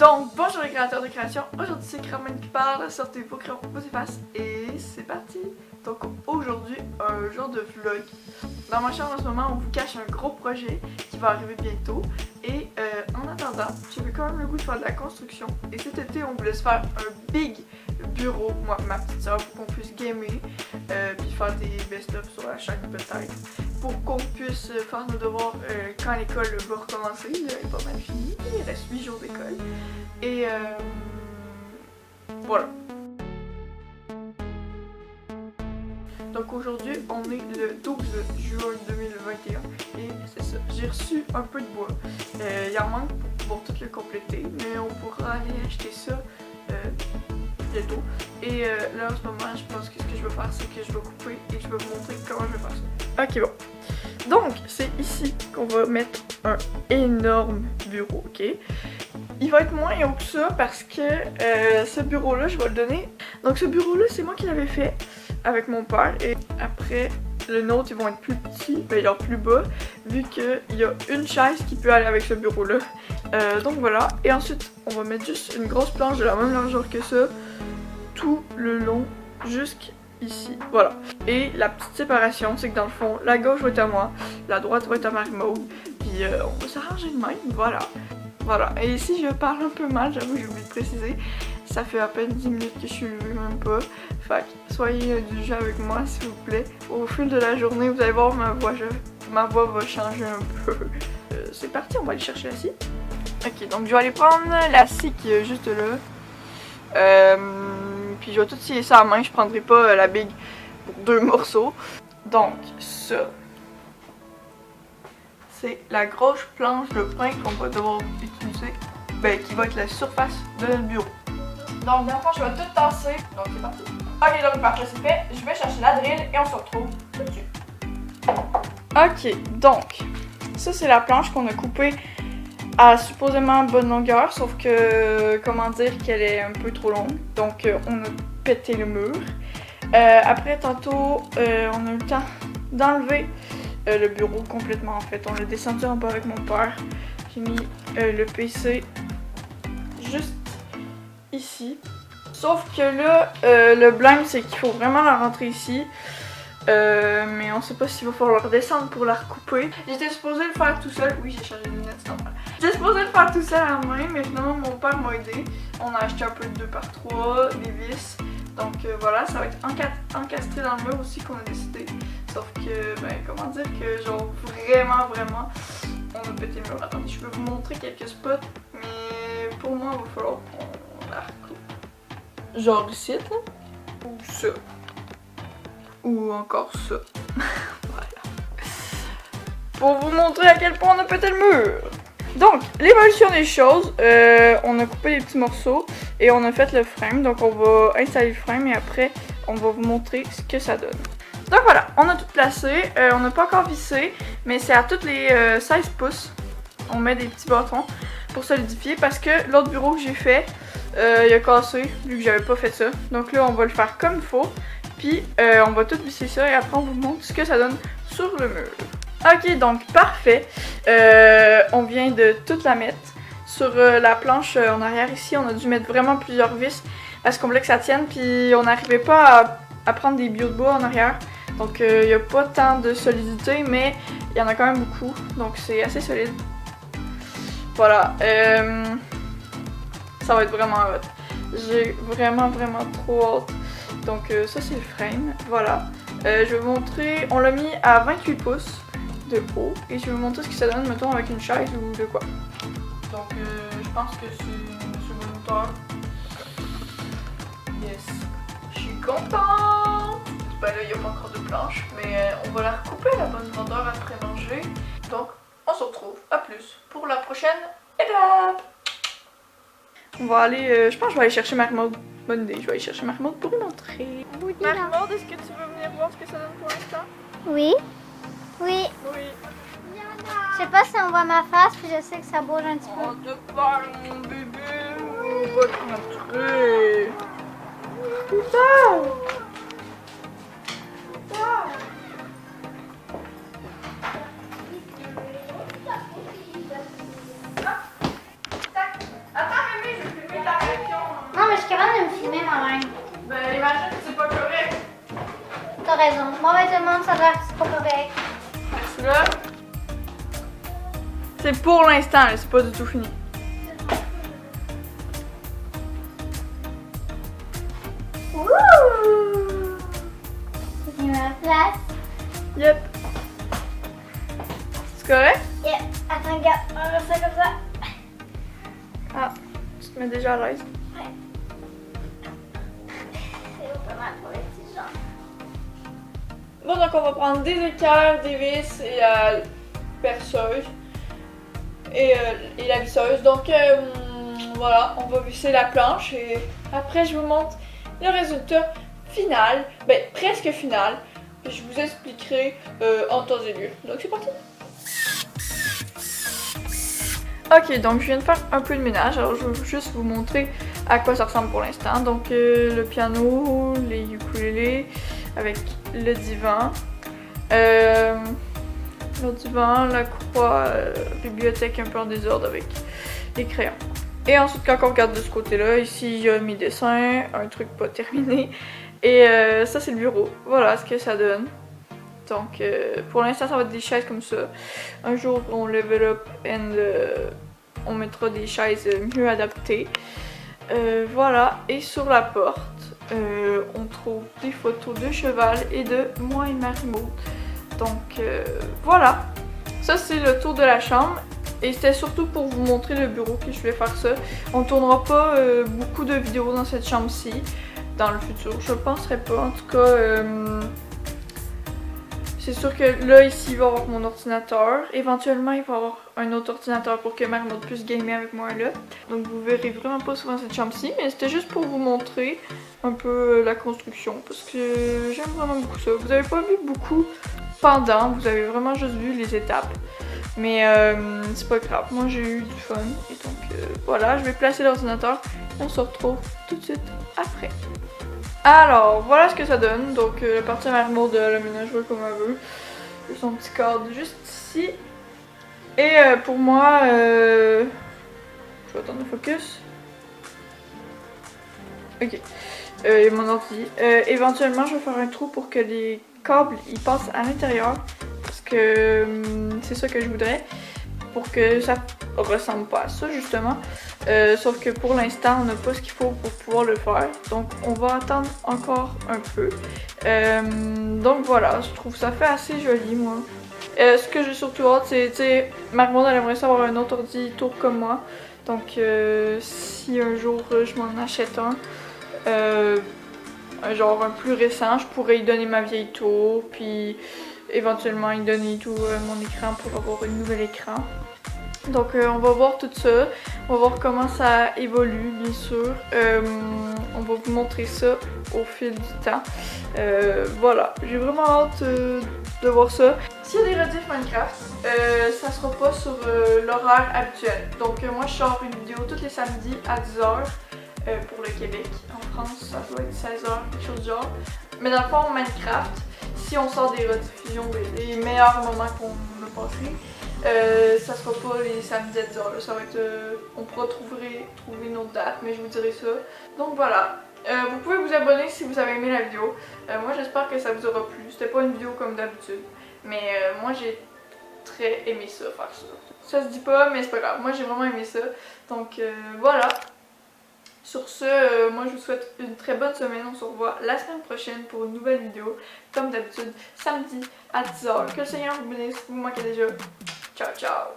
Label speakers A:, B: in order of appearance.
A: Donc, bonjour les créateurs de création, aujourd'hui c'est Carmen qui parle, sortez vos crayons, vos effaces et c'est parti! Donc aujourd'hui, un genre de vlog. Dans ma chambre en ce moment, on vous cache un gros projet qui va arriver bientôt et en attendant, j'avais quand même le goût de faire de la construction et cet été on voulait se faire un big bureau, moi ma petite soeur, pour qu'on puisse gamer puis faire des best-of sur la chaîne peut-être, pour qu'on puisse faire nos devoirs quand l'école va recommencer. Là, elle est pas mal finie, il reste 8 jours d'école et voilà. Donc aujourd'hui, on est le 12 juin 2021 et c'est ça. J'ai reçu un peu de bois. Il en manque pour pouvoir tout le compléter, mais on pourra aller acheter ça bientôt. Et là en ce moment, je pense que ce que je vais faire, c'est que je vais couper et je vais vous montrer comment je vais faire ça. Ok, bon. Donc, c'est ici qu'on va mettre un énorme bureau, ok? Il va être moins haut que ça parce que ce bureau-là, je vais le donner. Donc ce bureau-là, c'est moi qui l'avais fait avec mon père. Et après, le nôtre, ils vont être plus petits, mais genre plus bas, vu qu'il y a une chaise qui peut aller avec ce bureau-là. Donc voilà. Et ensuite, on va mettre juste une grosse planche de la même largeur que ça, tout le long, jusqu'ici. Voilà. Et la petite séparation, c'est que dans le fond, la gauche va être à moi, la droite va être à Marie-Maude, puis on va s'arranger de même, voilà. Voilà, et si je parle un peu mal, j'avoue j'ai oublié de préciser, ça fait à peine 10 minutes que je suis levée, même pas. Fait que soyez du jeu avec moi s'il vous plaît. Au fil de la journée, vous allez voir ma voix va changer un peu. C'est parti, on va aller chercher la scie. Ok, donc je vais aller prendre la scie qui est juste là. Puis je vais tout scier ça à main, je prendrai pas la big pour 2 morceaux. Donc ça. C'est la grosse planche de pain qu'on va devoir utiliser, qui va être la surface de notre bureau. Donc d'abord je vais tout tasser, donc c'est parti. Ok, donc parfait, c'est fait. Je vais chercher la drill et on se retrouve tout de suite. Ok, donc ça c'est la planche qu'on a coupée à supposément bonne longueur, sauf que comment dire qu'elle est un peu trop longue. Donc on a pété le mur. Après tantôt on a eu le temps d'enlever le bureau complètement en fait. On l'a descendu en bas avec mon père. J'ai mis le PC juste ici. Sauf que là, le blâme c'est qu'il faut vraiment la rentrer ici. Mais on sait pas s'il va falloir descendre pour la recouper. J'étais supposée le faire tout seul. Oui, j'ai changé de lunettes, c'est normal. J'étais supposée le faire tout seul à la main, mais finalement mon père m'a aidé. On a acheté un peu de 2x3, des vis. Donc voilà, ça va être encastré dans le mur aussi qu'on a décidé. Sauf que, comment dire que genre vraiment, on a pété le mur. Attendez, je vais vous montrer quelques spots, mais pour moi, il va falloir qu'on la recoupe. Genre ici, là, ou ça. Ou encore ça. Voilà. Pour vous montrer à quel point on a pété le mur. Donc, l'évolution des choses, on a coupé les petits morceaux et on a fait le frame. Donc, on va installer le frame et après, on va vous montrer ce que ça donne. Donc voilà, on a tout placé, on n'a pas encore vissé, mais c'est à toutes les 16 pouces. On met des petits bâtons pour solidifier parce que l'autre bureau que j'ai fait, il a cassé vu que j'avais pas fait ça. Donc là, on va le faire comme il faut, puis on va tout visser ça et après on vous montre ce que ça donne sur le mur. Ok, donc parfait. On vient de toute la mettre. Sur la planche en arrière ici, on a dû mettre vraiment plusieurs vis parce qu'on voulait que ça tienne, puis on n'arrivait pas à prendre des bio de bois en arrière. Donc il n'y a pas tant de solidité, mais il y en a quand même beaucoup, donc c'est assez solide. Voilà, ça va être vraiment hot. J'ai vraiment trop hâte. Donc ça c'est le frame, voilà. Je vais vous montrer, on l'a mis à 28 pouces de haut, et je vais vous montrer ce que ça donne, mettons, avec une chaise ou de quoi. Donc je pense que c'est bonne hauteur. Yes, je suis contente! Ben là, il n'y a pas encore de planche, mais on va la recouper à la bonne grandeur après manger. Donc, on se retrouve à plus pour la prochaine étape. On va aller, je pense que je vais aller chercher Marie-Maude. Bonne idée, je vais aller chercher Marie-Maude pour lui montrer. Marie-Maude, est-ce que tu veux venir voir ce que ça donne pour l'instant?
B: Oui. Oui.
A: Oui.
B: Je sais pas si on voit ma face, puis je sais que ça bouge un petit peu.
A: On te parle, mon bébé. On va te montrer. Putain! Attends, bébé,
B: filmer moi-même.
A: Ben, imagine que c'est pas correct.
B: T'as raison. Bon, ben, tout le monde, ça doit c'est pas correct.
A: Merci là. C'est pour l'instant, c'est pas du tout fini.
B: Wouh! J'ai mis ma place.
A: Yep. C'est correct?
B: Yep. Attends, regarde. On va faire ça comme ça.
A: Ah, tu te mets déjà à l'aise.
B: Ouais. C'est pas mal pour les petits gens.
A: Bon, donc on va prendre des équerres, des vis et la perceuse et la visseuse. Donc voilà, on va visser la planche et après je vous montre le résultat final, ben presque final. Je vous expliquerai en temps et lieu. Donc c'est parti. Ok, donc je viens de faire un peu de ménage, alors je vais juste vous montrer à quoi ça ressemble pour l'instant. Donc le piano, les ukulélés avec le divan, la croix, bibliothèque un peu en désordre avec les crayons. Et ensuite quand on regarde de ce côté-là, ici il y a mes dessins, un truc pas terminé, et ça c'est le bureau. Voilà ce que ça donne. Donc pour l'instant ça va être des chaises comme ça. Un jour on level up and on mettra des chaises mieux adaptées. Voilà, et sur la porte on trouve des photos de cheval et de moi et Marie-Maud. Donc voilà, ça c'est le tour de la chambre. Et c'était surtout pour vous montrer le bureau que je voulais faire ça. On ne tournera pas beaucoup de vidéos dans cette chambre-ci dans le futur. Je penserais pas. En tout cas, c'est sûr que là, ici, il va y avoir mon ordinateur. Éventuellement, il va y avoir un autre ordinateur pour que Marie-Maud puisse gamer avec moi là. Donc vous verrez vraiment pas souvent cette chambre-ci. Mais c'était juste pour vous montrer un peu la construction. Parce que j'aime vraiment beaucoup ça. Vous avez pas vu beaucoup pendant. Vous avez vraiment juste vu les étapes. Mais c'est pas grave, moi j'ai eu du fun et donc voilà, je vais placer l'ordinateur, on se retrouve tout de suite après. Alors voilà ce que ça donne, donc la partie Marie-Maud le ménage comme elle veut, son petit cadre juste ici. Et pour moi, je vais attendre le focus. Ok, mon ordi. Éventuellement je vais faire un trou pour que les câbles ils passent à l'intérieur. Que c'est ça que je voudrais pour que ça ressemble pas à ça justement, sauf que pour l'instant on n'a pas ce qu'il faut pour pouvoir le faire, donc on va attendre encore un peu. Donc voilà, je trouve ça fait assez joli moi. Ce que j'ai surtout hâte, c'est, tu sais, Marie-Maud elle aimerait savoir un autre ordi tour comme moi, donc si un jour je m'en achète un genre un plus récent, je pourrais lui donner ma vieille tour, puis éventuellement il donner tout mon écran pour avoir un nouvel écran. Donc on va voir tout ça, on va voir comment ça évolue bien sûr, on va vous montrer ça au fil du temps. Voilà, j'ai vraiment hâte de voir ça. S'il y a des rediffs Minecraft, ça sera pas sur l'horaire habituel. Donc moi je sors une vidéo tous les samedis à 10h pour le Québec. En France ça doit être 16h, quelque chose du genre. Mais dans le fond Minecraft, si on sort des rediffusions des meilleurs moments qu'on a passés, ça sera pas les samedis à 10h, ça va être, on pourra trouver une autre date, mais je vous dirai ça. Donc voilà, vous pouvez vous abonner si vous avez aimé la vidéo. Moi j'espère que ça vous aura plu, c'était pas une vidéo comme d'habitude, mais moi j'ai très aimé ça, faire ça. Ça se dit pas, mais c'est pas grave, moi j'ai vraiment aimé ça. Donc voilà. Sur ce, moi je vous souhaite une très bonne semaine. On se revoit la semaine prochaine pour une nouvelle vidéo. Comme d'habitude, samedi à 10h. Que le Seigneur vous bénisse. Vous me manquez déjà. Ciao, ciao.